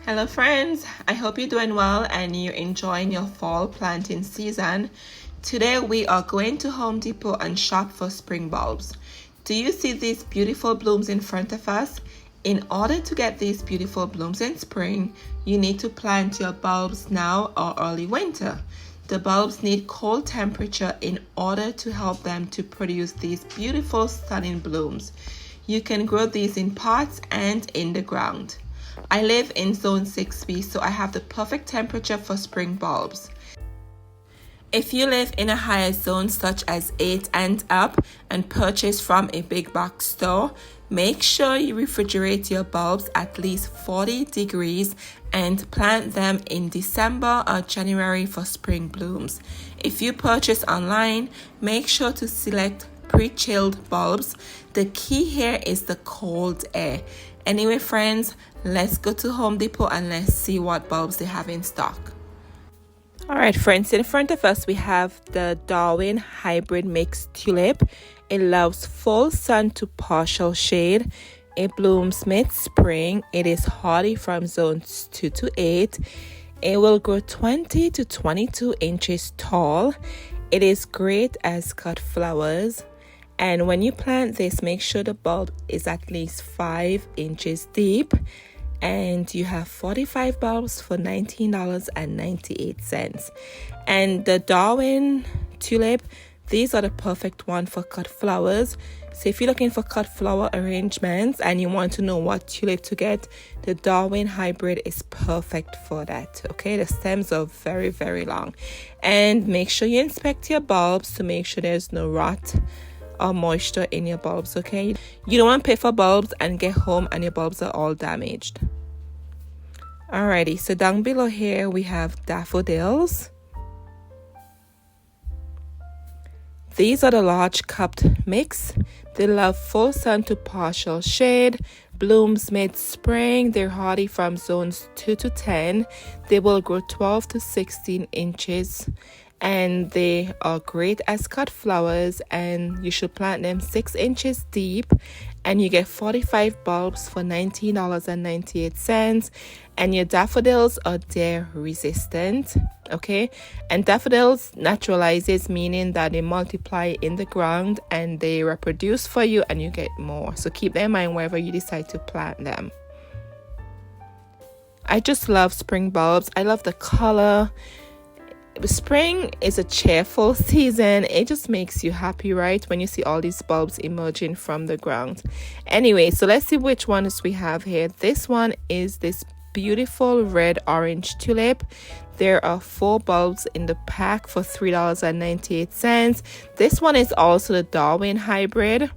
Hello friends, I hope you're doing well and you're enjoying your fall planting season. Today we are going to Home Depot and shop for spring bulbs. Do you see these beautiful blooms in front of us? In order to get these beautiful blooms in spring, you need to plant your bulbs now or early winter. The bulbs need cold temperature in order to help them to produce these beautiful stunning blooms. You can grow these in pots and in the ground. I live in zone 6B, so I have the perfect temperature for spring bulbs. If you live in a higher zone such as 8 and up and purchase from a big box store, make sure you refrigerate your bulbs at least 40 degrees and plant them in December or January for spring blooms. If you purchase online, make sure to select pre-chilled bulbs. The key here is the cold air. Anyway friends, let's go to Home Depot and let's see what bulbs they have in stock. Alright friends, in front of us we have the Darwin hybrid mixed tulip. It loves full sun to partial shade. It blooms mid-spring. It is hardy from zones 2 to 8. It will grow 20 to 22 inches tall. It is great as cut flowers. And when you plant this, make sure the bulb is at least 5 inches deep. And you have 45 bulbs for $19.98. And the Darwin tulip, these are the perfect one for cut flowers. So if you're looking for cut flower arrangements and you want to know what tulip to get, the Darwin hybrid is perfect for that. Okay, the stems are very, very long. And make sure you inspect your bulbs to make sure there's no rot or moisture in your bulbs. Okay, you don't want to pay for bulbs and get home and your bulbs are all damaged. Alrighty, so down below here we have daffodils. These are the large cupped mix. They love full sun to partial shade. Blooms mid-spring. They're hardy from zones 2 to 10. They will grow 12 to 16 inches. And they are great as cut flowers, and you should plant them 6 inches deep, and you get 45 bulbs for $19.98. And your daffodils are dare resistant. Okay, and daffodils naturalizes, meaning that they multiply in the ground and they reproduce for you and you get more. So keep that in mind wherever you decide to plant them. I just love spring bulbs. I love the color. Spring is a cheerful season. It just makes you happy, right, when you see all these bulbs emerging from the ground. Anyway, so let's see which ones we have here. This one is this beautiful red orange tulip. There are 4 bulbs in the pack for $3.98. This one is also the Darwin hybrid,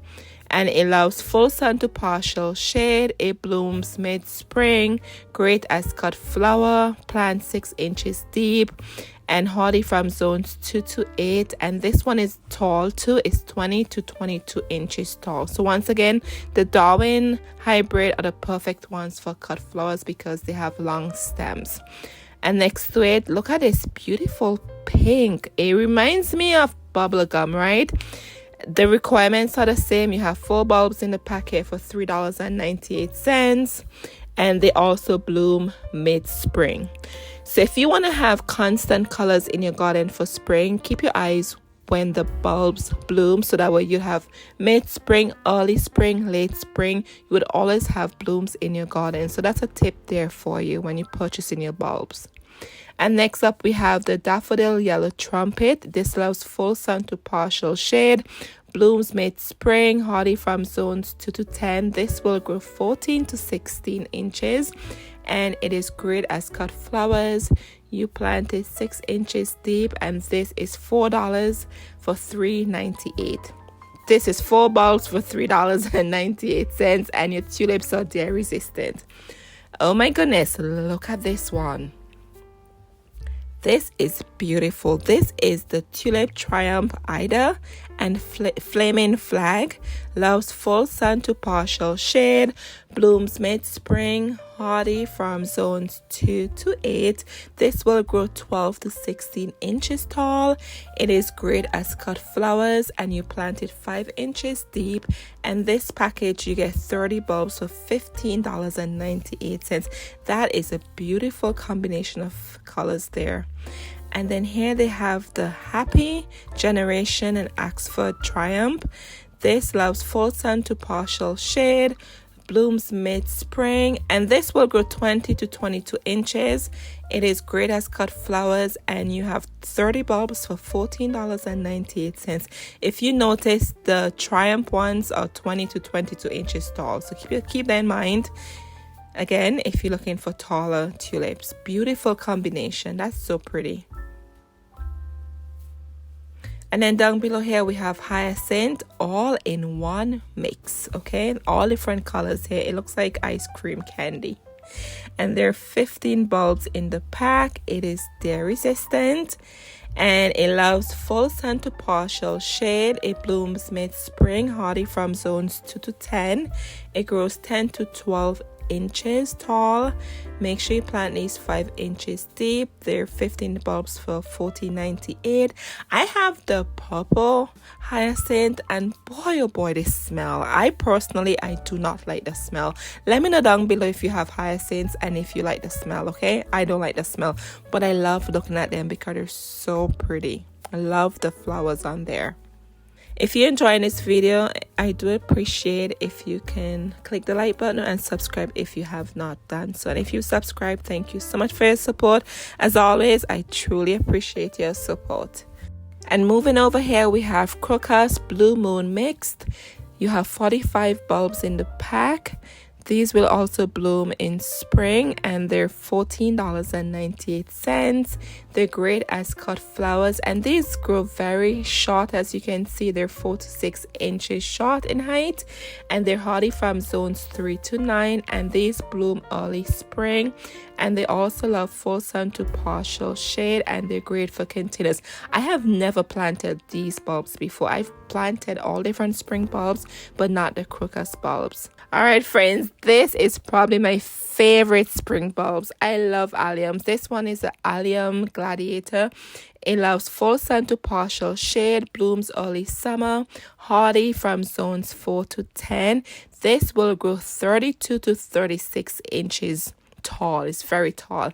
and it allows full sun to partial shade. It blooms mid-spring, great as cut flower, plant 6 inches deep, and hardy from zones 2 to 8. And this one is tall too. It's 20 to 22 inches tall. So once again, the Darwin hybrid are the perfect ones for cut flowers because they have long stems. And next to it, look at this beautiful pink. It reminds me of bubblegum, right? The requirements are the same. You have 4 bulbs in the packet for $3.98. And they also bloom mid-spring. So if you want to have constant colors in your garden for spring, keep your eyes when the bulbs bloom, so that way you have mid-spring, early spring, late spring. You would always have blooms in your garden. So that's a tip there for you when you're purchasing your bulbs. And next up we have the daffodil yellow trumpet. This allows full sun to partial shade. Blooms mid-spring, hardy from zones 2 to 10. This will grow 14 to 16 inches. And it is great as cut flowers. You plant it 6 inches deep, and this is $4 for $3.98. This is 4 bulbs for $3.98, and your tulips are dare resistant. Oh my goodness, look at this one. This is beautiful. This is the Tulip Triumph Ida and Flaming Flag. Loves full sun to partial shade. Blooms mid-spring. hardy from zones 2 to 8. This will grow 12 to 16 inches tall. It is great as cut flowers, and you plant it 5 inches deep. And this package, you get 30 bulbs for $15.98. That is a beautiful combination of colors there. And then here they have the Happy Generation and Oxford Triumph. This loves full sun to partial shade, blooms mid-spring, and this will grow 20 to 22 inches. It is great as cut flowers, and you have 30 bulbs for $14.98. If you notice, the Triumph ones are 20 to 22 inches tall, so keep that in mind. Again, if you're looking for taller tulips, beautiful combination. That's so pretty. And then down below here we have Hyacinth, all in one mix, okay? All different colors here. It looks like ice cream candy. And there are 15 bulbs in the pack. It is tear resistant, and it allows full sun to partial shade. It blooms mid-spring, hardy from zones 2 to 10. It grows 10 to 12 inches tall. Make sure you plant these 5 inches deep. They're 15 bulbs for $14.98. I have the purple hyacinth, and boy oh boy, they smell. I do not like the smell. Let me know down below if you have hyacinths and if you like the smell, okay? I don't like the smell, but I love looking at them because they're so pretty. I love the flowers on there. If you're enjoying this video, I do appreciate if you can click the like button and subscribe if you have not done so. And if you subscribe, thank you so much for your support. As always, I truly appreciate your support. And moving over here, we have Crocus Blue Moon Mixed. You have 45 bulbs in the pack. These will also bloom in spring, and they're $14.98. They're great as cut flowers, and these grow very short. As you can see, they're 4 to 6 inches short in height, and they're hardy from zones 3 to 9, and these bloom early spring. And they also love full sun to partial shade, and they're great for containers. I have never planted these bulbs before. I've planted all different spring bulbs, but not the crocus bulbs. All right, friends, this is probably my favorite spring bulbs. I love alliums. This one is the Allium Gladiator. It loves full sun to partial shade, blooms early summer, hardy from zones 4 to 10. This will grow 32 to 36 inches tall. It's very tall.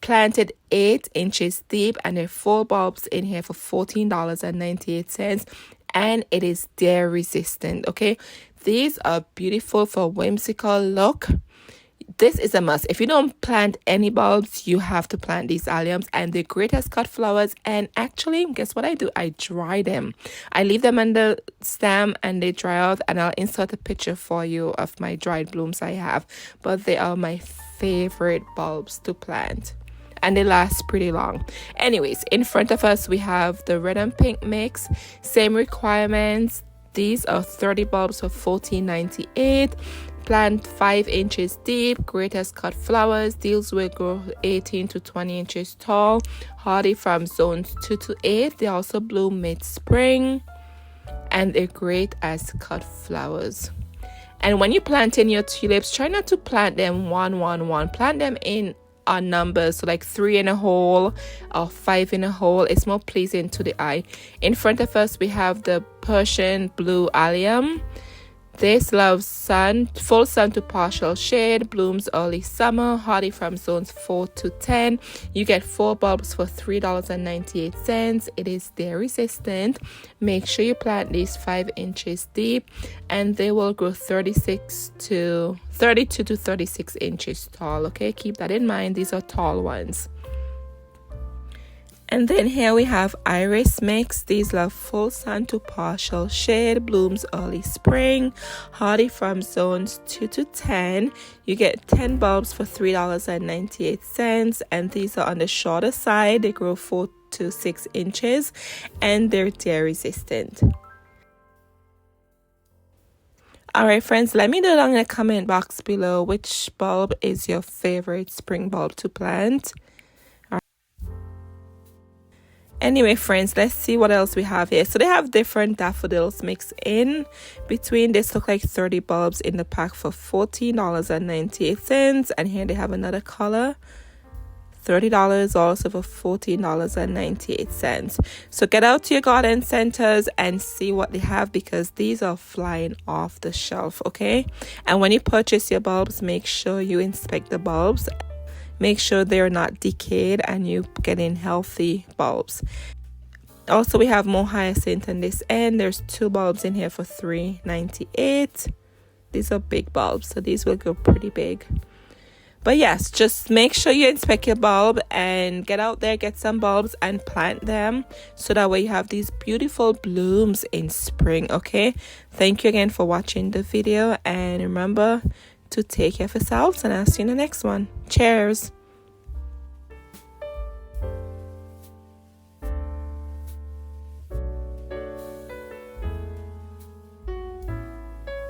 Planted 8 inches deep, and there are 4 bulbs in here for $14.98. And it is tear resistant, okay? These are beautiful for whimsical look. This is a must. If you don't plant any bulbs, you have to plant these alliums, and they're great as cut flowers. And actually, guess what I do? I dry them. I leave them on the stem and they dry out, and I'll insert a picture for you of my dried blooms I have. But they are my favorite bulbs to plant, and they last pretty long. Anyways, in front of us we have the red and pink mix. Same requirements. These are 30 bulbs for $14.98. Plant 5 inches deep, great as cut flowers. These will grow 18 to 20 inches tall, hardy from zones 2 to 8. They also bloom mid-spring, and they're great as cut flowers. And when you plant in your tulips, try not to plant them one. Plant them in numbers, so like 3 in a hole or 5 in a hole. It's more pleasing to the eye. In front of us we have the Persian Blue Allium. This loves sun, full sun to partial shade, blooms early summer, hardy from zones 4 to 10. You get 4 bulbs for $3.98. It is tear resistant. Make sure you plant these 5 inches deep, and they will grow 32 to 36 inches tall, okay? Keep that in mind. These are tall ones. And then here we have Iris Mix. These love full sun to partial shade, blooms early spring, hardy from zones 2 to 10. You get 10 bulbs for $3.98, and these are on the shorter side. They grow 4 to 6 inches, and they're tear resistant. Alright friends, let me know down in the comment box below which bulb is your favorite spring bulb to plant. Anyway, friends, let's see what else we have here. So they have different daffodils mixed in between. This look like 30 bulbs in the pack for $14.98. And here they have another color, $30 also for $14.98. So get out to your garden centers and see what they have, because these are flying off the shelf, okay? And when you purchase your bulbs, make sure you inspect the bulbs. Make sure they're not decayed and you get in healthy bulbs. Also, we have more hyacinth on this end. There's 2 bulbs in here for $3.98. These are big bulbs, so these will go pretty big. But yes, just make sure you inspect your bulb and get out there, get some bulbs and plant them, so that way you have these beautiful blooms in spring, okay? Thank you again for watching the video, and remember to take care of yourselves, and I'll see you in the next one. Cheers.